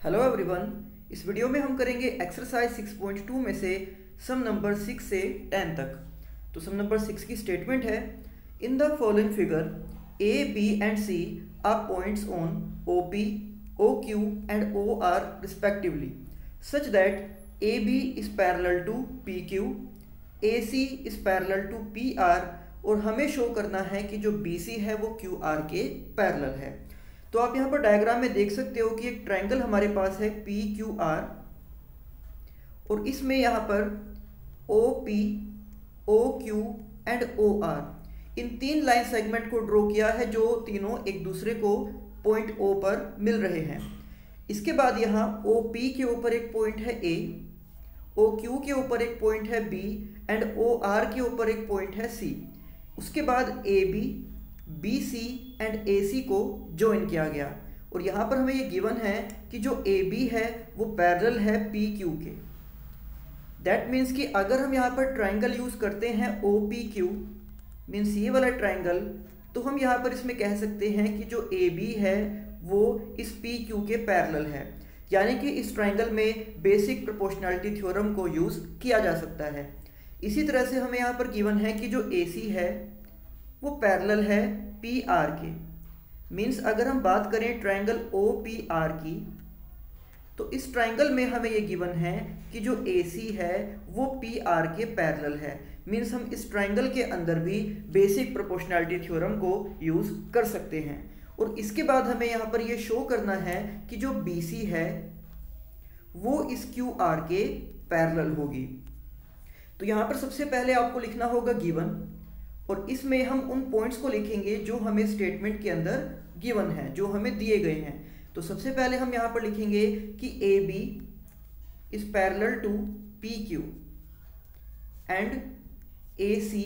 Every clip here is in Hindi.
Hello everyone. इस वीडियो में हम करेंगे एक्सरसाइज 6.2 में से सम नंबर 6 से 10 तक। तो सम नंबर 6 की स्टेटमेंट है, in the following figure A B and C are points on O P O Q and O R respectively such that A B is parallel to P Q, A C is parallel to P R और हमें शो करना है कि जो बी सी है वो क्यू आर के पैरेलल है। तो आप यहाँ पर डायग्राम में देख सकते हो कि एक ट्रायंगल हमारे पास है पी क्यू आर और इसमें यहाँ पर O P O Q and O R इन तीन लाइन सेगमेंट को ड्रॉ किया है जो तीनों एक दूसरे को पॉइंट ओ पर मिल रहे हैं। इसके बाद यहाँ ओ पी के ऊपर एक पॉइंट है ए, ओ क्यू के ऊपर एक पॉइंट है बी एंड ओ आर के ऊपर एक पॉइंट है सी। उसके बाद A B B C and A C को ज्वाइन किया गया और यहाँ पर हमें ये गिवन है कि जो ए बी है वो पैरेलल है पी क्यू के। दैट मीन्स कि अगर हम यहाँ पर ट्राइंगल यूज करते हैं ओ पी क्यू मीन्स ये वाला ट्राइंगल, तो हम यहाँ पर इसमें कह सकते हैं कि जो ए बी है वो इस पी क्यू के पैरेलल है, यानी कि इस ट्राइंगल में बेसिक प्रोपोर्शनैलिटी थ्योरम को यूज किया जा सकता है। इसी तरह से हमें यहाँ पर गिवन है कि जो ए सी है वो पैरेलल है पी आर के। मीन्स अगर हम बात करें ट्रायंगल ओ पी आर की, तो इस ट्रायंगल में हमें ये गिवन है कि जो ए सी है वो पी आर के पैरेलल है। मीन्स हम इस ट्रायंगल के अंदर भी बेसिक प्रोपोर्शनैलिटी थ्योरम को यूज कर सकते हैं। और इसके बाद हमें यहाँ पर ये शो करना है कि जो बी सी है वो इस क्यू आर के पैरेलल होगी। तो यहाँ पर सबसे पहले आपको लिखना होगा गिवन और इसमें हम उन पॉइंट्स को लिखेंगे जो हमें स्टेटमेंट के अंदर गिवन है, जो हमें दिए गए हैं। तो सबसे पहले हम यहाँ पर लिखेंगे कि A B is parallel to P Q and A C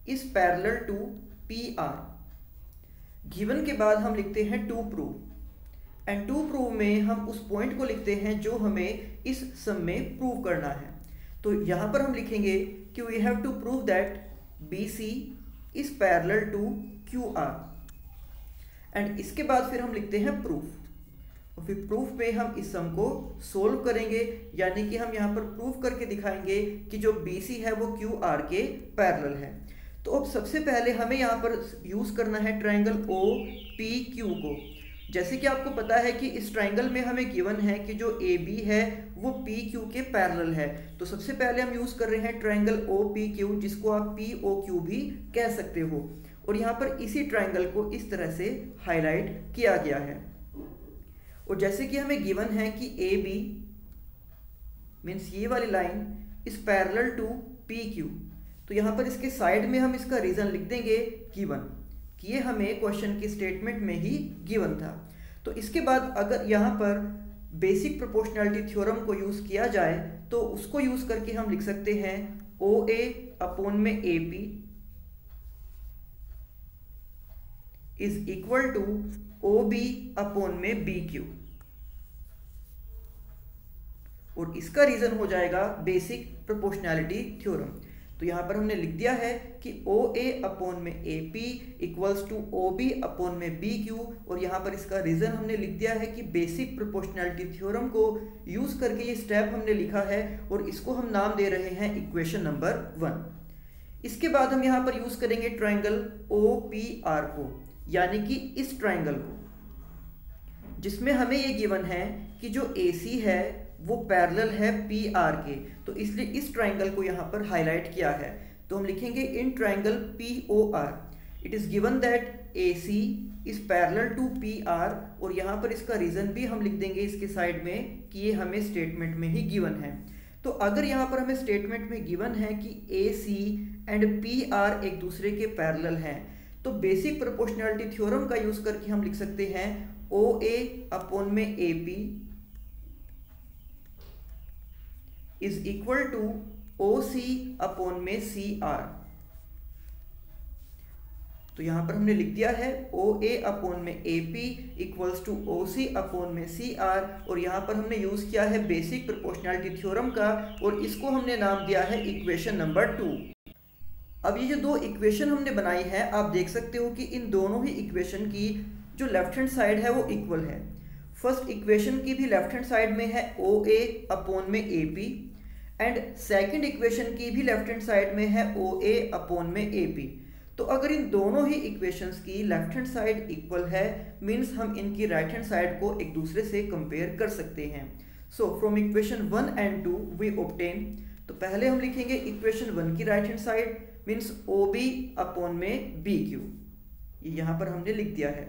is parallel to P R. Given के बाद हम लिखते हैं to prove and to prove में हम उस पॉइंट को लिखते हैं जो हमें इस सम में प्रूव करना है। तो यहाँ पर हम लिखेंगे कि we have to prove that BC is parallel to QR and इसके बाद फिर हम लिखते हैं प्रूफ और फिर प्रूफ में हम इस सम को सोल्व करेंगे, यानी कि हम यहाँ पर प्रूफ करके दिखाएंगे कि जो BC है वो QR के पैरेलल है। तो अब सबसे पहले हमें यहाँ पर यूज करना है ट्रायंगल OPQ को। जैसे कि आपको पता है कि इस ट्रायंगल में हमें गिवन है कि जो AB है वो PQ के पैरेलल है। तो सबसे पहले हम यूज कर रहे हैं ट्रायंगल OPQ, जिसको आप POQ भी कह सकते हो। और यहाँ पर इसी ट्रायंगल को इस तरह से हाईलाइट किया गया है। और जैसे कि हमें गिवन है कि AB मीन्स ये वाली line is parallel to PQ, तो यहाँ पर इसके साइड में हम इसका रीजन लिख देंगे गिवन, ये हमें क्वेश्चन की स्टेटमेंट में ही गिवन था। तो इसके बाद अगर यहाँ पर बेसिक प्रोपोर्शनैलिटी थ्योरम को यूज किया जाए तो उसको यूज करके हम लिख सकते हैं OA अपॉन में AP is equal to OB upon में BQ और इसका रीजन हो जाएगा बेसिक प्रोपोर्शनैलिटी थ्योरम। तो यहाँ पर हमने लिख दिया है कि OA अपॉन में AP equals to OB upon में BQ और यहाँ पर इसका रीजन हमने लिख दिया है कि बेसिक प्रोपोर्शनैलिटी थ्योरम को यूज करके ये स्टेप हमने लिखा है और इसको हम नाम दे रहे हैं इक्वेशन नंबर 1। इसके बाद हम यहाँ पर यूज करेंगे ट्रायंगल OPR को, यानी कि इस ट्रायंगल को जिसमें हमें ये गिवन है कि जो AC है वो पैरेलल है PR के। तो इसलिए इस ट्रायंगल को यहाँ पर हाईलाइट किया है। तो हम लिखेंगे in triangle POR it is given that AC is parallel to PR और यहाँ पर इसका रीजन भी हम लिख देंगे इसके साइड में कि ये हमें स्टेटमेंट में ही गिवन है। तो अगर यहाँ पर हमें स्टेटमेंट में गिवन है कि AC एंड PR एक दूसरे के पैरेलल हैं, तो बेसिक प्रोपोर्शनैलिटी थ्योरम का यूज करके हम लिख सकते हैं OA अपॉन में AP is equal to OC upon में CR। तो यहां पर हमने लिख दिया है OA अपॉन में AP equals to OC upon में CR और यहां पर हमने यूज किया है बेसिक प्रोपोर्शनैलिटी थ्योरम का और इसको हमने नाम दिया है इक्वेशन नंबर 2। अब ये जो दो इक्वेशन हमने बनाई है, आप देख सकते हो कि इन दोनों ही इक्वेशन की जो लेफ्ट हैंड साइड है वो इक्वल है। फर्स्ट इक्वेशन की भी लेफ्ट हैंड साइड में है OA अपॉन में AP एंड सेकंड इक्वेशन की भी लेफ्ट हैंड साइड में है OA अपॉन में AP। तो अगर इन दोनों ही इक्वेशंस की लेफ्ट हैंड साइड इक्वल है मीन्स हम इनकी राइट हैंड साइड को एक दूसरे से कंपेयर कर सकते हैं। So from equation 1 and 2 we obtain, तो पहले हम लिखेंगे इक्वेशन 1 की right hand side means OB upon में BQ, ये यहाँ पर हमने लिख दिया है।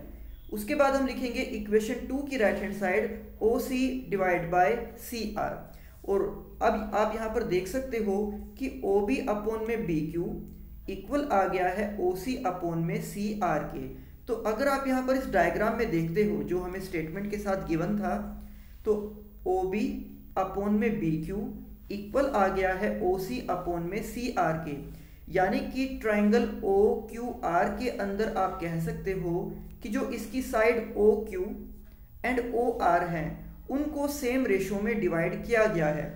उसके बाद हम लिखेंगे इक्वेशन 2 की right hand side OC divide by CR, और अब आप यहाँ पर देख सकते हो कि OB अपॉन में BQ इक्वल आ गया है OC अपॉन में CR के। तो अगर आप यहाँ पर इस डायग्राम में देखते हो जो हमें स्टेटमेंट के साथ गिवन था, तो OB अपॉन में BQ इक्वल आ गया है OC अपॉन में CR के, यानी कि ट्राइंगल OQR के अंदर आप कह सकते हो कि जो इसकी साइड OQ एंड OR हैं उनको सेम रेशो में डिवाइड किया गया है,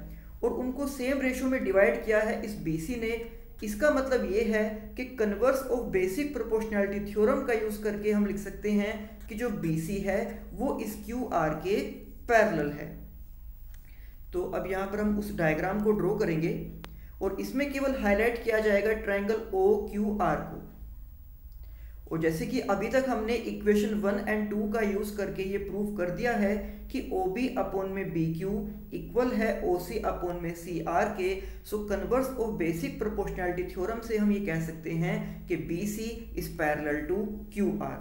और उनको सेम रेशो में डिवाइड किया है इस BC ने। इसका मतलब ये है कि converse of basic proportionality theorem का यूज करके हम लिख सकते हैं कि जो BC है वो इस QR के पैरेलल है। तो अब यहाँ पर हम उस डायग्राम को ड्रॉ करेंगे और इसमें केवल हाईलाइट किया जाएगा ट्रायंगल OQR को। और जैसे कि अभी तक हमने इक्वेशन 1 एंड 2 का यूज करके ये प्रूव कर दिया है कि OB अपॉन में BQ इक्वल है OC अपॉन में CR के। So converse of basic proportionality theorem से हम ये कह सकते हैं कि BC is parallel to QR,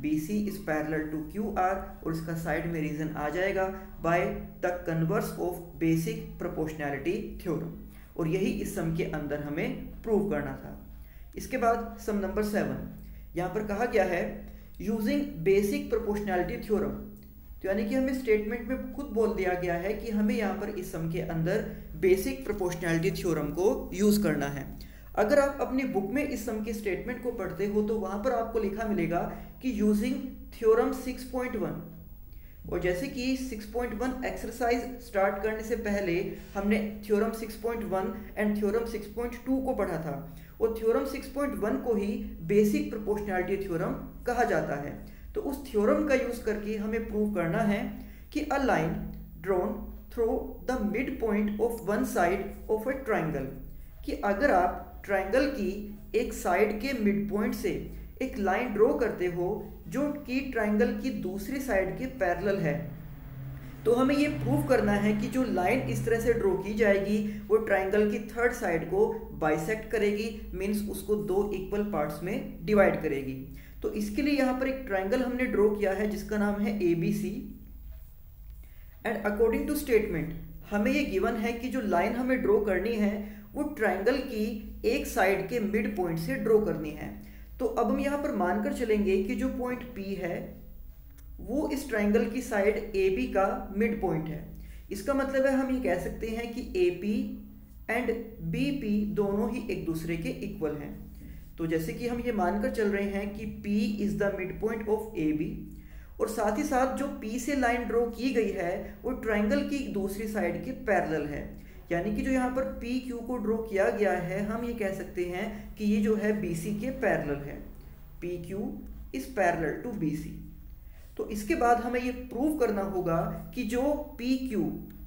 BC is parallel to QR, और इसका साइड में रीजन आ जाएगा by the converse of basic proportionality theorem, और यही इस सम के अंदर हमें प्रूव करना था। इसके बाद सम नंबर 7, यहाँ पर कहा गया है यूजिंग बेसिक प्रोपोर्शनैलिटी थ्योरम, तो यानी कि हमें स्टेटमेंट में खुद बोल दिया गया है कि हमें यहाँ पर इस सम के अंदर बेसिक प्रोपोर्शनैलिटी थ्योरम को यूज करना है। अगर आप अपनी बुक में इस सम की स्टेटमेंट को पढ़ते हो तो वहां पर आपको लिखा मिलेगा कि यूजिंग थ्योरम 6.1, और जैसे कि 6.1 एक्सरसाइज स्टार्ट करने से पहले हमने थ्योरम 6.1 एंड थ्योरम 6.2 को पढ़ा था, और थ्योरम 6.1 को ही बेसिक प्रोपोर्शनैलिटी थ्योरम कहा जाता है। तो उस थ्योरम का यूज करके हमें प्रूव करना है कि a line drawn through the mid point of one side of a triangle, कि अगर आप ट्राइंगल की एक साइड के मिड पॉइंट से एक लाइन ड्रॉ करते हो जो कि ट्राइंगल की दूसरी साइड के पैरेलल है, तो हमें ये प्रूव करना है कि जो लाइन इस तरह से ड्रॉ की जाएगी वो ट्राइंगल की थर्ड साइड को बाइसेक्ट करेगी, मीन्स उसको दो इक्वल पार्ट्स में डिवाइड करेगी। तो इसके लिए यहाँ पर एक ट्राइंगल हमने ड्रॉ किया है जिसका नाम है ABC, and according to statement हमें ये गिवन है कि जो लाइन हमें ड्रॉ करनी है वो ट्राइंगल की एक साइड के मिड पॉइंट से ड्रॉ करनी है। तो अब हम यहाँ पर मानकर चलेंगे कि जो पॉइंट P है वो इस ट्राइंगल की साइड AB का मिड पॉइंट है। इसका मतलब है हम ये कह सकते हैं कि AP एंड BP दोनों ही एक दूसरे के इक्वल हैं। तो जैसे कि हम ये मानकर चल रहे हैं कि P is the mid point of AB, और साथ ही साथ जो P से लाइन ड्रॉ की गई है वो ट्राइंगल की दूसरी साइड के पैरेलल है, यानी कि जो यहाँ पर PQ को ड्रॉ किया गया है हम ये कह सकते हैं कि ये जो है BC के पैरेलल है। PQ is parallel to BC। तो इसके बाद हमें ये प्रूव करना होगा कि जो PQ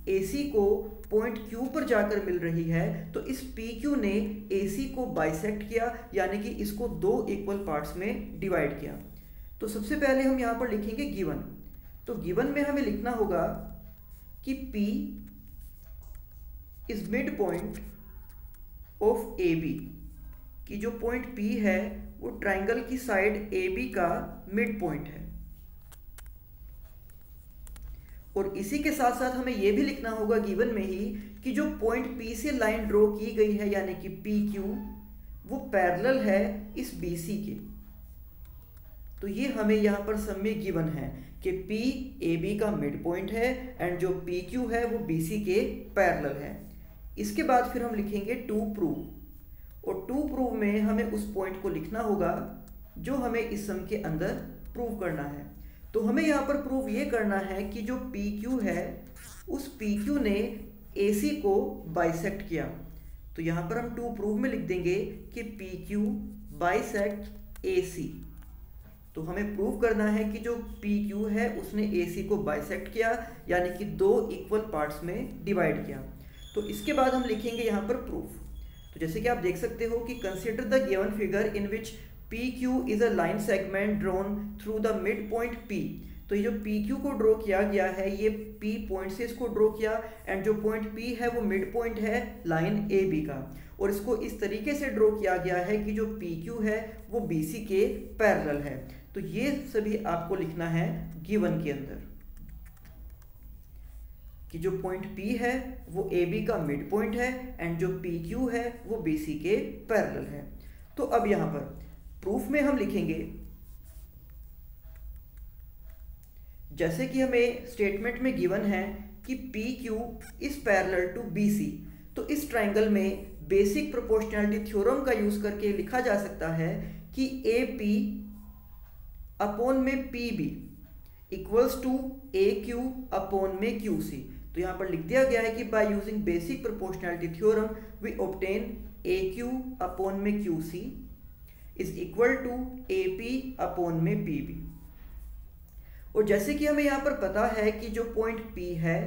AC को पॉइंट Q पर जाकर मिल रही है, तो इस PQ ने AC को बाइसेक्ट किया, यानी कि इसको दो इक्वल पार्ट्स में डिवाइड किया। तो सबसे पहले हम यहाँ पर लिखेंगे गिवन। तो गिवन में हमें लिखना होगा कि P is mid point of AB, कि जो पॉइंट P है वो ट्राइंगल की साइड AB का मिड पॉइंट है। और इसी के साथ साथ हमें यह भी लिखना होगा गिवन में ही कि जो पॉइंट P से लाइन ड्रॉ की गई है यानी कि PQ वो पैरेलल है इस BC के। तो ये हमें यहाँ पर सम में गिवन है कि P AB का मिड पॉइंट है एंड जो PQ है वो BC के पैरेलल है। इसके बाद फिर हम लिखेंगे टू प्रूव, और टू प्रूव में हमें उस पॉइंट को लिखना होगा जो हमें इस सम के अंदर प्रूव करना है। तो हमें यहाँ पर प्रूव ये करना है कि जो PQ है उस PQ ने AC को बाइसेक्ट किया। तो यहाँ पर हम टू प्रूव में लिख देंगे कि PQ बाइसेक्ट AC। तो हमें प्रूव करना है कि जो पी क्यू है उसने ए सी को बाइसेक्ट किया, यानी कि 2 इक्वल पार्ट्स में डिवाइड किया। तो इसके बाद हम लिखेंगे यहाँ पर प्रूफ। तो जैसे कि आप देख सकते हो कि consider the given figure in which P Q is a line segment drawn through the mid point P. तो ये जो पी क्यू को ड्रॉ किया गया है, ये पी पॉइंट से इसको ड्रॉ किया, एंड जो पॉइंट पी है वो मिड पॉइंट है लाइन ए बी का, और इसको इस तरीके से ड्रॉ किया गया है कि जो पी क्यू है वो बी सी के पैरेलल है। तो ये सभी आपको लिखना है गिवन के अंदर कि जो पॉइंट P है वो AB का मिड पॉइंट है, एंड जो PQ है वो BC के पैरेलल है। तो अब यहां पर प्रूफ में हम लिखेंगे, जैसे कि हमें स्टेटमेंट में गिवन है कि PQ is parallel to BC, तो इस ट्राइंगल में बेसिक प्रोपोर्शनैलिटी थ्योरम का यूज करके लिखा जा सकता है कि AP अपॉन में PB equals to AQ upon में QC। तो यहां पर लिख दिया गया है कि by using basic proportionality theorem we obtain AQ upon में QC is equal to AP upon में PB। और जैसे कि हमें यहां पर पता है कि जो पॉइंट P है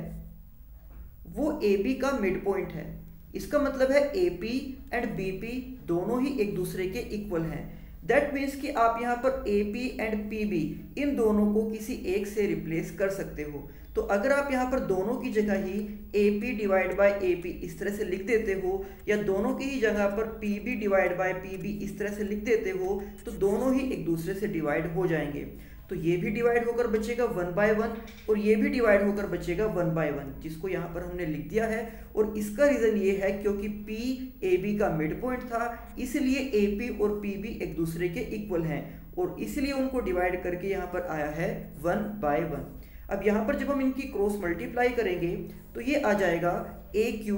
वो AB का मिड पॉइंट है, इसका मतलब है AP एंड BP दोनों ही एक दूसरे के इक्वल हैं। दैट मीन्स कि आप यहाँ पर AP एंड PB इन दोनों को किसी एक से रिप्लेस कर सकते हो। तो अगर आप यहाँ पर दोनों की जगह ही AP डिवाइड बाय AP इस तरह से लिख देते हो, या दोनों की ही जगह पर PB डिवाइड बाय PB इस तरह से लिख देते हो, तो दोनों ही एक दूसरे से डिवाइड हो जाएंगे। तो ये भी डिवाइड होकर बचेगा 1 बाय 1, और ये भी डिवाइड होकर बचेगा 1 बाय 1, जिसको यहाँ पर हमने लिख दिया है। और इसका रीज़न ये है क्योंकि P AB का मिड पॉइंट था, इसलिए AP और PB एक दूसरे के इक्वल हैं, और इसलिए उनको डिवाइड करके यहाँ पर आया है 1 बाय 1। अब यहाँ पर जब हम इनकी क्रॉस मल्टीप्लाई करेंगे तो ये आ जाएगा AQ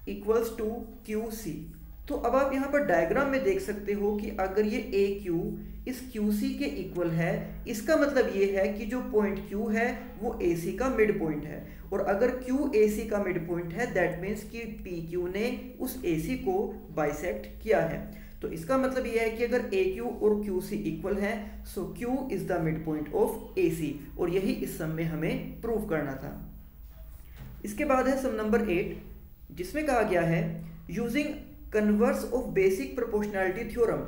इक्वल्स टू QC। तो अब आप यहाँ पर डायग्राम में देख सकते हो कि अगर ये AQ इस QC के इक्वल है, इसका मतलब ये है कि जो पॉइंट Q है वो AC का मिड पॉइंट है, और अगर Q AC का मिड पॉइंट है दैट मीन्स कि PQ ने उस AC को बाइसेक्ट किया है। तो इसका मतलब ये है कि अगर AQ और QC इक्वल है सो Q is the mid point of AC, और यही इस सम में हमें प्रूव करना था। इसके बाद है सम नंबर 8, जिसमें कहा गया है using converse of basic proportionality theorem.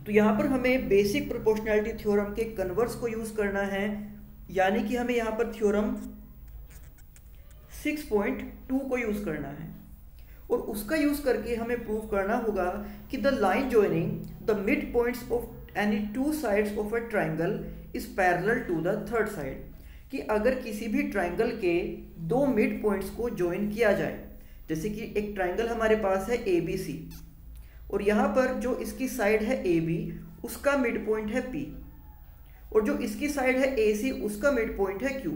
तो यहाँ पर हमें बेसिक प्रोपोर्शनैलिटी थ्योरम के कन्वर्स को यूज करना है, यानी कि हमें यहाँ पर थ्योरम 6.2 को यूज करना है, और उसका यूज करके हमें प्रूव करना होगा कि the line joining the mid points of any two sides of a triangle is parallel to the third side. कि अगर किसी भी ट्राइंगल के दो मिड पॉइंट्स को ज्वाइन किया जाए, जैसे कि एक ट्राइंगल हमारे पास है ABC, और यहाँ पर जो इसकी साइड है AB उसका मिड पॉइंट है P, और जो इसकी साइड है AC उसका मिड पॉइंट है Q।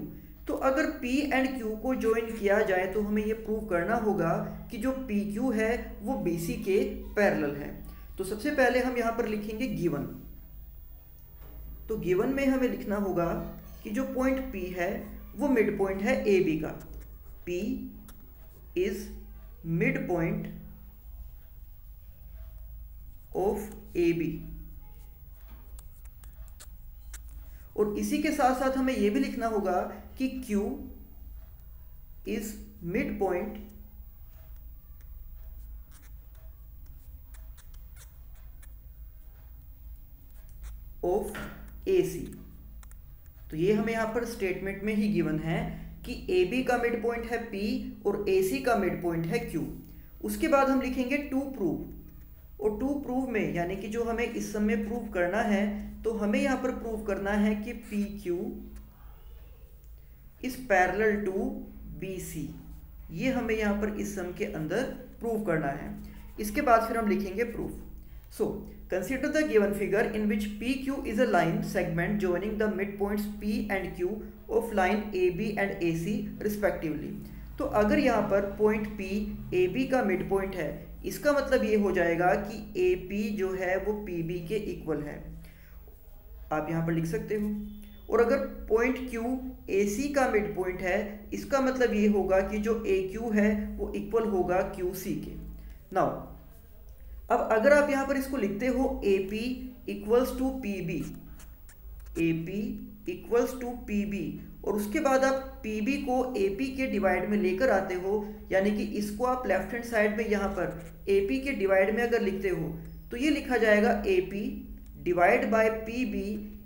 तो अगर P एंड Q को ज्वाइन किया जाए तो हमें ये प्रूव करना होगा कि जो PQ है वो BC के पैरेलल है। तो सबसे पहले हम यहाँ पर लिखेंगे गिवन। तो गिवन में हमें लिखना होगा कि जो पॉइंट P है वो मिड पॉइंट है AB का, P is mid point of AB। और इसी के साथ साथ हमें यह भी लिखना होगा कि Q is mid point of AC। तो ये हमें यहां पर स्टेटमेंट में ही गिवन है कि AB का मिड पॉइंट है P और AC का मिड पॉइंट है Q। उसके बाद हम लिखेंगे टू प्रूव, और टू प्रूव में यानी कि जो हमें इस सम में प्रूव करना है, तो हमें यहां पर प्रूव करना है कि PQ is parallel to BC। ये हमें यहां पर इस सम के अंदर प्रूव करना है। इसके बाद फिर हम लिखेंगे proof. So consider the given figure in which PQ is a line segment joining the mid points P and Q of line AB and AC respectively. तो अगर यहाँ पर पॉइंट P AB का मिड पॉइंट है, इसका मतलब ये हो जाएगा कि AP जो है वो PB के इक्वल है, आप यहाँ पर लिख सकते हो। और अगर पॉइंट Q AC का मिड पॉइंट है, इसका मतलब ये होगा कि जो AQ है वो इक्वल होगा QC के। नाउ अब अगर आप यहाँ पर इसको लिखते हो AP equals to P B, A P equals to P B, और उसके बाद आप पी बी को ए पी के डिवाइड में लेकर आते हो, यानी कि इसको आप लेफ्ट हैंड साइड में यहाँ पर ए पी के डिवाइड में अगर लिखते हो तो ये लिखा जाएगा A P divide by P B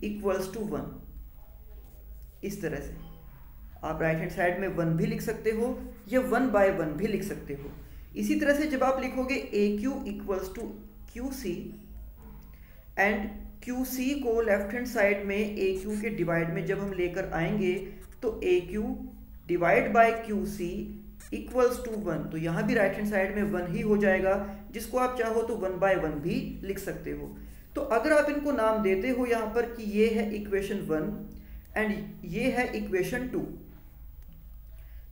equals to 1। इस तरह से आप राइट हैंड साइड में 1 भी लिख सकते हो या 1/1 भी लिख सकते हो। इसी तरह से जब आप लिखोगे A Q equals to Q C and Q C को लेफ्ट हैंड साइड में ए क्यू के डिवाइड में जब हम लेकर आएंगे तो A Q divide by Q C equals to 1, तो यहाँ भी राइट हैंड साइड में 1 ही हो जाएगा, जिसको आप चाहो तो 1/1 भी लिख सकते हो। तो अगर आप इनको नाम देते हो यहाँ पर कि ये है इक्वेशन 1 एंड ये है इक्वेशन 2,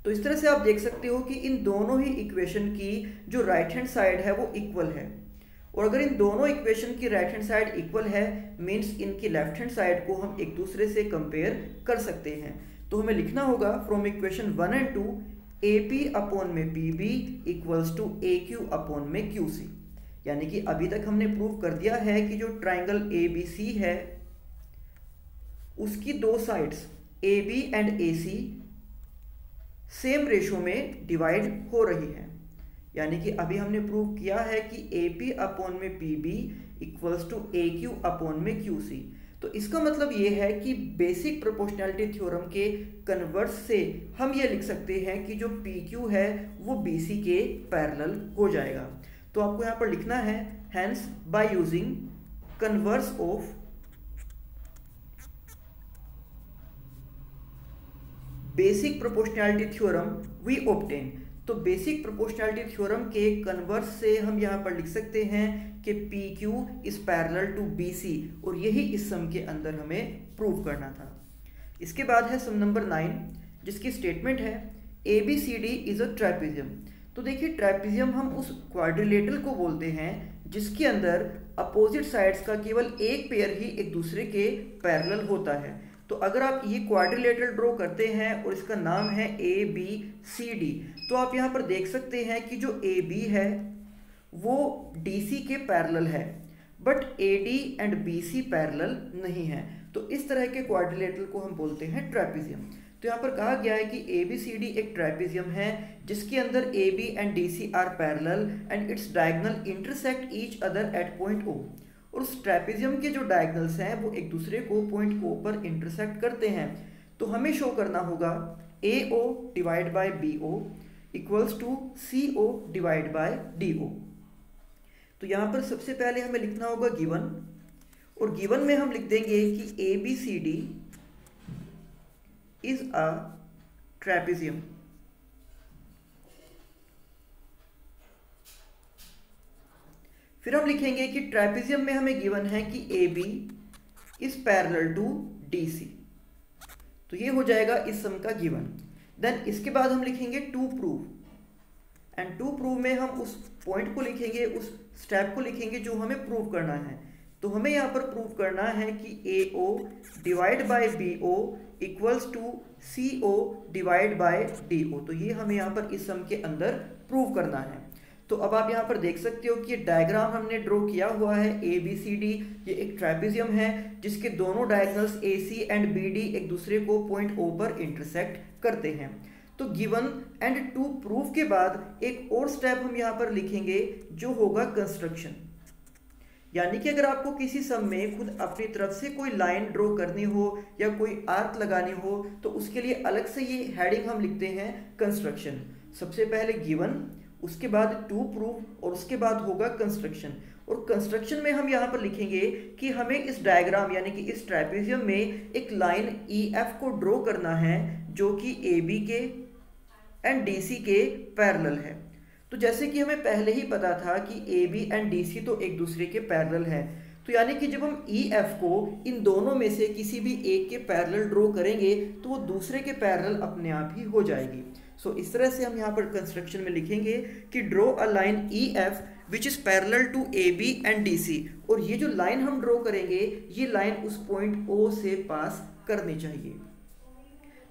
तो इस तरह से आप देख सकते हो कि इन दोनों ही इक्वेशन की जो राइट हैंड साइड है वो इक्वल है, और अगर इन दोनों इक्वेशन की राइट हैंड साइड इक्वल है मीन्स इनकी लेफ्ट हैंड साइड को हम एक दूसरे से कंपेयर कर सकते हैं। तो हमें लिखना होगा from equation 1 and 2 A P upon में P B equals to A Q upon में क्यू सी, यानी कि अभी तक हमने प्रूव कर दिया है कि जो ट्राइंगल ए बी सी है उसकी दो sides A B and A C same ratio में डिवाइड हो रही है, यानी कि अभी हमने प्रूव किया है कि ए पी अपॉन में P B equals to A Q upon में क्यू सी। तो इसका मतलब ये है कि बेसिक प्रोपोर्शनैलिटी थ्योरम के कन्वर्स से हम ये लिख सकते हैं कि जो पी क्यू है वो बी सी के पैरेलल हो जाएगा। तो आपको यहाँ पर लिखना है hence by using converse of basic proportionality theorem we obtain. तो बेसिक प्रोपोर्शनैलिटी थ्योरम के कन्वर्स से हम यहाँ पर लिख सकते हैं कि P Q is parallel to B C, और यही इस सम के अंदर हमें प्रूव करना था। इसके बाद है सम नंबर 9 जिसकी स्टेटमेंट है A B C D is a trapezium. तो देखिए ट्रेपेजियम हम उस क्वाड्रिलेटरल को बोलते हैं जिसके अंदर अपोजिट साइड्स का केवल एक पेयर ही एक दूसरे के पैरेलल होता है। तो अगर आप ये क्वाड्रिलेटरल ड्रॉ करते हैं और इसका नाम है ए बी सी डी, तो आप यहाँ पर देख सकते हैं कि जो ए बी है वो डी सी के पैरेलल है, but A D and B C parallel नहीं है। तो इस तरह के क्वाड्रिलेटरल को हम बोलते हैं ट्रेपेजियम। तो यहाँ पर कहा गया है कि ए बी सी डी एक ट्रेपेजियम है जिसके अंदर A B and D C are parallel and its diagonal intersect each other at point O. और उस ट्रेपेजियम के जो डायगोनल्स हैं वो एक दूसरे को पॉइंट ओ पर इंटरसेक्ट करते हैं। तो हमें शो करना होगा A O divide by B O equals to C O divide by D O. तो यहाँ पर सबसे पहले हमें लिखना होगा गिवन, और गिवन में हम लिख देंगे कि A B C D is a trapezium. फिर हम लिखेंगे कि ट्रेपेजियम में हमें गिवन है कि A B is parallel to D C. तो ये हो जाएगा इस सम का गिवन। देन इसके बाद हम लिखेंगे to prove, and to prove में हम उस पॉइंट को लिखेंगे, उस स्टेप को लिखेंगे जो हमें प्रूव करना है। तो हमें यहाँ पर प्रूव करना है कि A O divide by B O equals to C O divide by D O. तो ये हमें यहाँ पर इस सम के अंदर प्रूव करना है। तो अब आप यहाँ पर देख सकते हो कि ये डायग्राम हमने ड्रॉ किया हुआ है ए बी सी डी। ये एक ट्रेपेजियम है जिसके दोनों diagonals A C and B D एक दूसरे को पॉइंट ओ पर इंटरसेक्ट करते हैं। तो गिवन एंड टू प्रूफ के बाद एक और स्टेप हम यहाँ पर लिखेंगे जो होगा कंस्ट्रक्शन। यानी कि अगर आपको किसी सम में खुद अपनी तरफ से कोई लाइन ड्रॉ करनी हो या कोई आर्क लगानी हो तो उसके लिए अलग से ये हेडिंग हम लिखते हैं कंस्ट्रक्शन। सबसे पहले गिवन, उसके बाद टू प्रूफ और उसके बाद होगा कंस्ट्रक्शन। और कंस्ट्रक्शन में हम यहाँ पर लिखेंगे कि हमें इस डायग्राम यानी कि इस ट्रेपेजियम में एक लाइन ई एफ को ड्रॉ करना है जो कि ए बी के एंड डी सी के पैरेलल है। तो जैसे कि हमें पहले ही पता था कि A B and D C तो एक दूसरे के पैरेलल है, तो यानी कि जब हम ई एफ को इन दोनों में से किसी भी एक के पैरेलल ड्रॉ करेंगे तो वो दूसरे के पैरेलल अपने आप ही हो जाएगी। सो इस तरह से हम यहाँ पर कंस्ट्रक्शन में लिखेंगे कि draw a line E F which is parallel to A B and D C. और ये जो लाइन हम ड्रॉ करेंगे ये लाइन उस पॉइंट ओ से पास करनी चाहिए।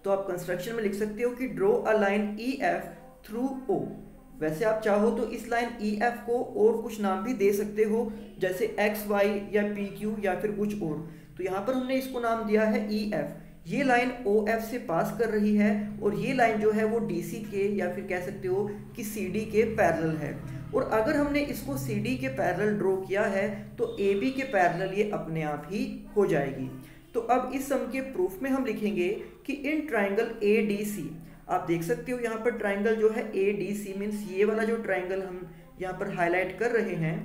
तो आप कंस्ट्रक्शन में लिख सकते हो कि draw a line E F through O. वैसे आप चाहो तो इस लाइन ई एफ को और कुछ नाम भी दे सकते हो, जैसे एक्स वाई या पी क्यू या फिर कुछ और। तो यहाँ पर हमने इसको नाम दिया है ई एफ। ये लाइन ओ एफ से पास कर रही है और ये लाइन जो है वो डी सी के या फिर कह सकते हो कि सी डी के पैरेलल है। और अगर हमने इसको सी डी के पैरेलल ड्रॉ किया है तो ए बी के पैरेलल ये अपने आप ही हो जाएगी। तो अब इस सम के प्रूफ में हम लिखेंगे कि इन ट्राइंगल ए डी सी, आप देख सकते हो यहाँ पर ट्राइंगल जो है ए डी सी मीन्स ये वाला जो ट्राइंगल हम यहाँ पर हाईलाइट कर रहे हैं,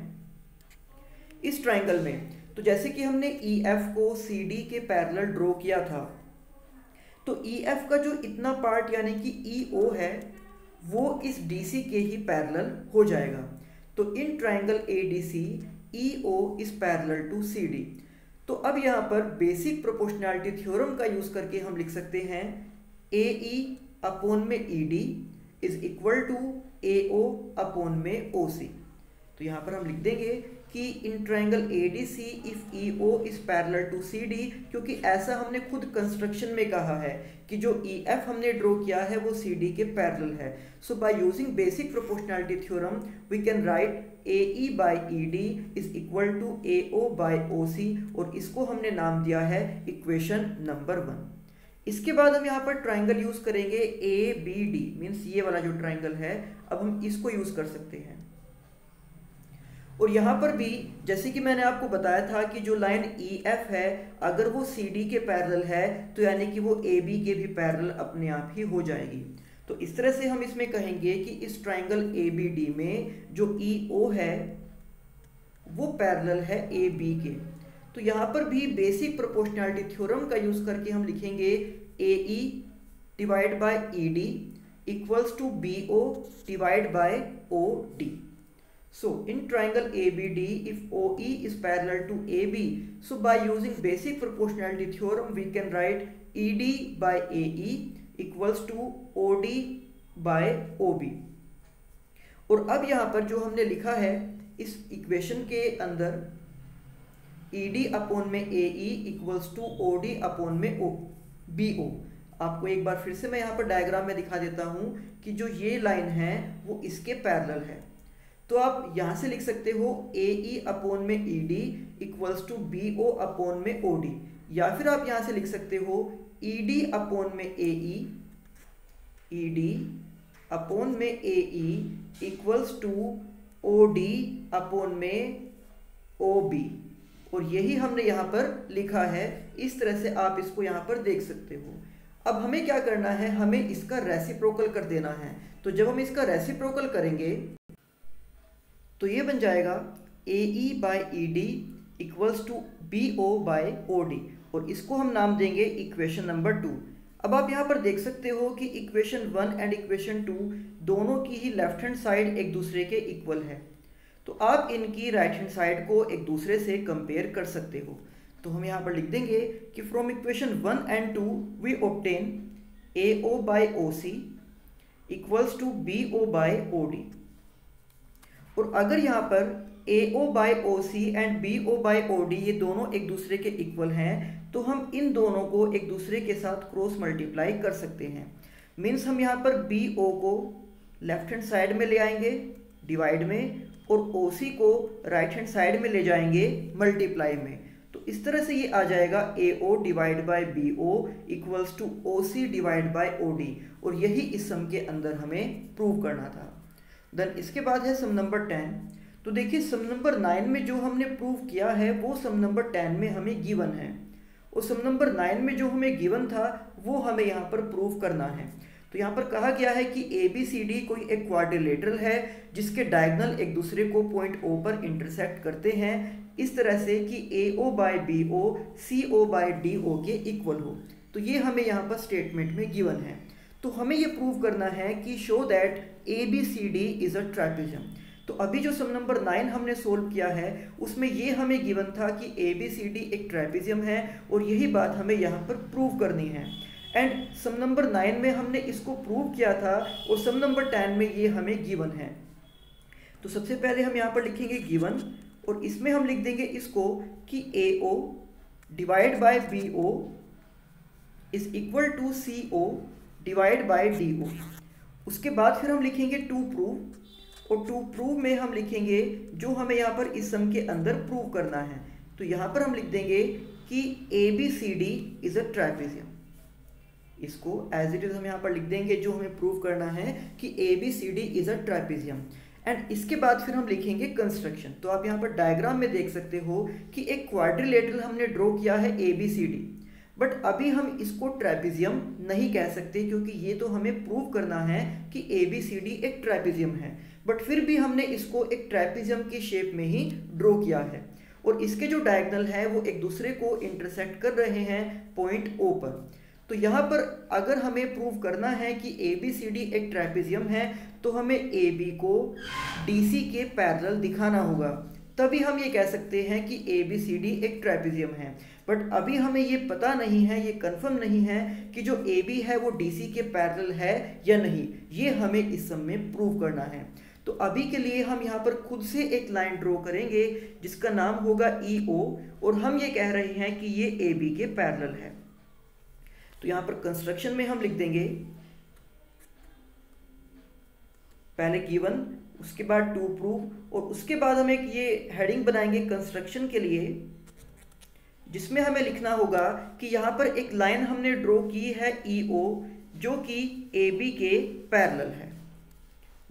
इस ट्राइंगल में तो जैसे कि हमने ई एफ को सी डी के पैरेलल ड्रॉ किया था, तो ई एफ का जो इतना पार्ट यानी कि ई ओ है वो इस डी सी के ही पैरेलल हो जाएगा। तो in triangle A D C E O is parallel to C D. तो अब यहाँ पर बेसिक प्रोपोर्शनैलिटी थ्योरम का यूज करके हम लिख सकते हैं ए ई अपॉन में E D is equal to A O upon में ओ सी। तो यहाँ पर हम लिख देंगे कि in triangle A D C if E O is parallel to C D, क्योंकि ऐसा हमने खुद कंस्ट्रक्शन में कहा है कि जो ई एफ हमने ड्रॉ किया है वो सी डी के पैरेलल है। So by using basic proportionality theorem we can write A E by E D is equal to A O by O C, और इसको हमने नाम दिया है इक्वेशन नंबर 1। इसके बाद हम यहाँ पर ट्राइंगल यूज करेंगे ए बी डी मीन्स ये वाला जो ट्राइंगल है, अब हम इसको यूज कर सकते हैं। और यहाँ पर भी जैसे कि मैंने आपको बताया था कि जो लाइन ई एफ है अगर वो सी डी के पैरेलल है तो यानी कि वो ए बी के भी पैरेलल अपने आप ही हो जाएगी। तो इस तरह से हम इसमें कहेंगे कि इस ट्राइंगल ए बी डी में जो ई ओ है वो पैरेलल है ए बी के। तो यहाँ पर भी बेसिक प्रोपोर्शनैलिटी थ्योरम का यूज करके हम लिखेंगे A E divide by E D equals to B O divide by O D. So in triangle ABD, if OE is parallel to AB, so by using basic proportionality theorem, we can write ED by AE equals to OD by OB। और अब यहाँ पर जो हमने लिखा है इस इक्वेशन के अंदर ED अपॉन में AE equals to OD upon में BO। आपको एक बार फिर से मैं यहाँ पर डायग्राम में दिखा देता हूँ कि जो ये लाइन है वो इसके पैरेलल है। तो आप यहाँ से लिख सकते हो ए ई अपॉन में E D equals to B O upon में ओ डी, या फिर आप यहाँ से लिख सकते हो ई डी अपॉन में ए ई डी अपॉन में A E equals to O D upon में ओ बी। और यही हमने यहाँ पर लिखा है, इस तरह से आप इसको यहाँ पर देख सकते हो। अब हमें क्या करना है, हमें इसका रेसिप्रोकल कर देना है। तो जब हम इसका रेसिप्रोकल करेंगे तो ये बन जाएगा A E by E D equals to B O by O D, और इसको हम नाम देंगे इक्वेशन नंबर 2। अब आप यहाँ पर देख सकते हो कि इक्वेशन 1 एंड इक्वेशन 2 दोनों की ही लेफ्ट हैंड साइड एक दूसरे के इक्वल है। तो आप इनकी राइट हैंड साइड को एक दूसरे से कंपेयर कर सकते हो। तो हम यहाँ पर लिख देंगे कि from equation 1 and 2 we obtain A O by O C equals to B O by O D. और अगर यहाँ पर A O by O C and B O by O D ये दोनों एक दूसरे के इक्वल हैं तो हम इन दोनों को एक दूसरे के साथ क्रॉस मल्टीप्लाई कर सकते हैं। मीन्स हम यहाँ पर बी ओ को लेफ्ट हैंड साइड में ले आएंगे डिवाइड में, और ओ सी को राइट हैंड साइड में ले जाएंगे मल्टीप्लाई में। तो इस तरह से ये आ जाएगा A O divide by B O equals to O C divide by O D, और यही इस सम के अंदर हमें प्रूव करना था। देन इसके बाद है सम नंबर 10। तो देखिए सम नंबर 9 में जो हमने प्रूव किया है वो सम नंबर 10 में हमें गिवन है, और सम नंबर 9 में जो हमें गिवन था वो हमें यहाँ पर प्रूव करना है। तो यहाँ पर कहा गया है कि ए बी सी डी कोई एक क्वाड्रिलेटरल है जिसके डायगोनल एक दूसरे को पॉइंट ओ पर इंटरसेक्ट करते हैं इस तरह से कि A O by B O C O by D O के इक्वल हो। तो ये हमें यहाँ पर स्टेटमेंट में गिवन है। तो हमें ये प्रूव करना है कि show that A B C D is a trapezium. तो अभी जो सम नंबर 9 हमने सोल्व किया है उसमें ये हमें गिवन था कि ए बी सी डी एक ट्रापेजियम है, और यही बात हमें यहाँ पर प्रूव करनी है। एंड सम नंबर 9 में हमने इसको प्रूव किया था, और सम नंबर 10 में ये हमें गिवन है। तो सबसे पहले हम यहाँ पर लिखेंगे गिवन, और इसमें हम लिख देंगे इसको कि A O divide by B O is equal to C O divide by D O. उसके बाद फिर हम लिखेंगे टू प्रूव और टू प्रूव में हम लिखेंगे जो हमें यहाँ पर इस सम के अंदर प्रूव करना है। तो यहाँ पर हम लिख देंगे कि ABCD इज अ ट्रापेजियम। इसको एज इट इज हम यहाँ पर लिख देंगे जो हमें प्रूव करना है कि ABCD is a trapezium. And इसके बाद फिर हम लिखेंगे कंस्ट्रक्शन। तो आप यहाँ पर डायग्राम में देख सकते हो कि एक क्वाड्रिलेटरल हमने ड्रॉ किया है ABCD, बट अभी हम इसको ट्रेपेजियम नहीं कह सकते क्योंकि ये तो हमें प्रूव करना है कि ABCD एक ट्रेपेजियम है, बट फिर भी हमने इसको एक ट्रेपेजियम की शेप में ही ड्रॉ किया है और इसके जो डायगोनल है वो एक दूसरे को इंटरसेक्ट कर रहे हैं पॉइंट O पर। तो यहाँ पर अगर हमें प्रूव करना है कि ABCD एक ट्रेपेजियम है तो हमें AB को DC के पैरेलल दिखाना होगा, तभी हम ये कह सकते हैं कि ABCD एक ट्रेपेजियम है। बट अभी हमें ये पता नहीं है, ये कंफर्म नहीं है कि जो AB है वो DC के पैरेलल है या नहीं, ये हमें इस सम में प्रूव करना है। तो अभी के लिए हम यहाँ पर खुद से एक लाइन ड्रॉ करेंगे जिसका नाम होगा EO और हम ये कह रहे हैं कि ये AB के पैरेलल है। तो यहाँ पर कंस्ट्रक्शन में हम लिख देंगे पहले गिवन, उसके बाद टू प्रूव और उसके बाद हम एक ये हेडिंग बनाएंगे कंस्ट्रक्शन के लिए जिसमें हमें लिखना होगा कि यहाँ पर एक लाइन हमने ड्रॉ की है EO जो कि AB के पैरेलल है।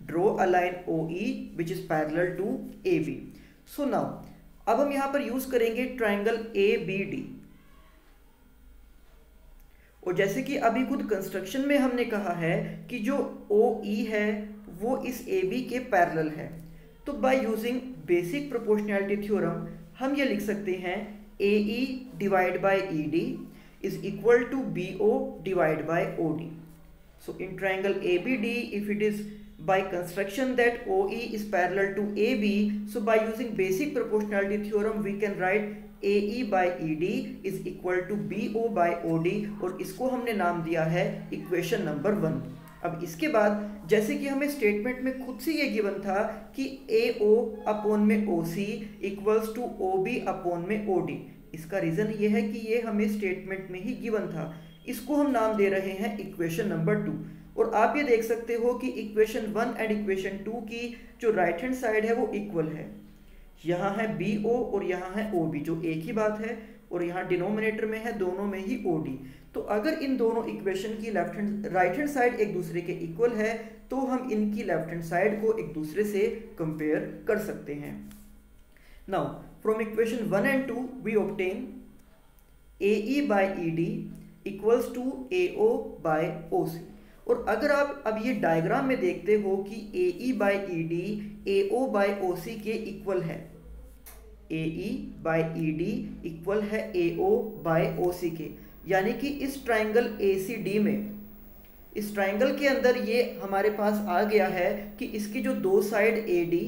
Draw a line OE which is parallel to AB। So now अब हम यहाँ पर यूज करेंगे ट्राइंगल ABD। और जैसे कि अभी खुद कंस्ट्रक्शन में हमने कहा है कि जो OE है वो इस AB के पैरेलल है, तो by using basic proportionality theorem हम ये लिख सकते हैं AE divide by ED is equal to BO divide by OD। So in triangle ABD if it is by construction that OE is parallel to AB, so by using basic proportionality theorem we can write AE by ED is equal to BO by OD और इसको हमने नाम दिया है इक्वेशन नंबर 1। अब इसके बाद जैसे कि हमें स्टेटमेंट में खुद से ये गिवन था कि AO अपॉन में OC equals to OB upon में OD, इसका रीज़न ये है कि ये हमें स्टेटमेंट में ही गिवन था, इसको हम नाम दे रहे हैं इक्वेशन नंबर 2। और आप ये देख सकते हो कि इक्वेशन 1 एंड इक्वेशन 2 की जो राइट हैंड साइड है वो इक्वल है। यहाँ है BO और यहाँ है OB जो एक ही बात है, और यहाँ डिनोमिनेटर में है दोनों में ही OD। तो अगर इन दोनों इक्वेशन की राइट हैंड साइड एक दूसरे के इक्वल है तो हम इनकी लेफ्ट हैंड साइड को एक दूसरे से कंपेयर कर सकते हैं। Now from equation 1 and 2 we obtain AE by ED equals to AO by OC। और अगर आप अब ये डायग्राम में देखते हो कि AE by ED AO by OC के इक्वल है, AE by ED इक्वल है AO by OC के, यानी कि इस ट्राइंगल ACD में, इस ट्राइंगल के अंदर ये हमारे पास आ गया है कि इसकी जो दो साइड AD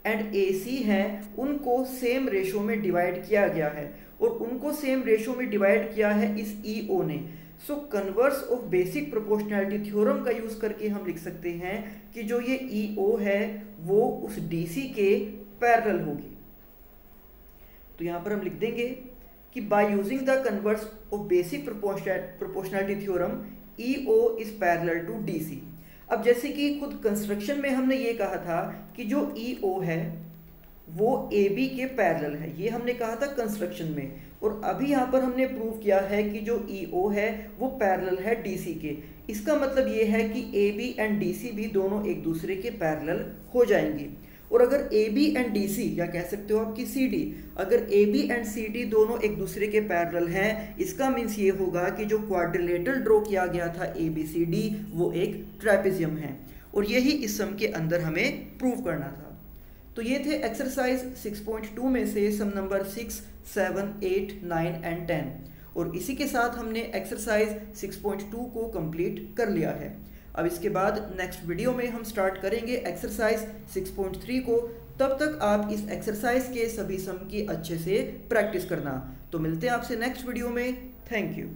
एंड AC हैं उनको सेम रेशो में डिवाइड किया गया है और उनको सेम रेशो में डिवाइड किया है इस EO ने। So converse of basic proportionality theorem का यूज करके हम लिख सकते हैं कि जो ये EO है वो उस DC के पैरेलल होगी। तो यहाँ पर हम लिख देंगे कि by using the converse of basic proportionality theorem EO is parallel to DC। अब जैसे कि खुद कंस्ट्रक्शन में हमने ये कहा था कि जो EO है वो AB के पैरेलल है, ये हमने कहा था कंस्ट्रक्शन में, और अभी यहाँ पर हमने प्रूव किया है कि जो EO है वो पैरेलल है DC के। इसका मतलब ये है कि AB एंड DC भी दोनों एक दूसरे के पैरेलल हो जाएंगे। और अगर AB एंड DC या कह सकते हो आपकी CD, अगर AB एंड CD दोनों एक दूसरे के पैरेलल हैं, इसका मीन्स ये होगा कि जो क्वाड्रिलेटरल ड्रॉ किया गया था ABCD वो एक ट्रेपेजियम है, और यही इस सम के अंदर हमें प्रूव करना था। तो ये थे एक्सरसाइज 6.2 में से सम नंबर 6, 7, 8, 9 एंड 10, और इसी के साथ हमने एक्सरसाइज 6.2 को कंप्लीट कर लिया है। अब इसके बाद नेक्स्ट वीडियो में हम स्टार्ट करेंगे एक्सरसाइज 6.3 को। तब तक आप इस एक्सरसाइज के सभी सम की अच्छे से प्रैक्टिस करना। तो मिलते हैं आपसे नेक्स्ट वीडियो में। Thank you.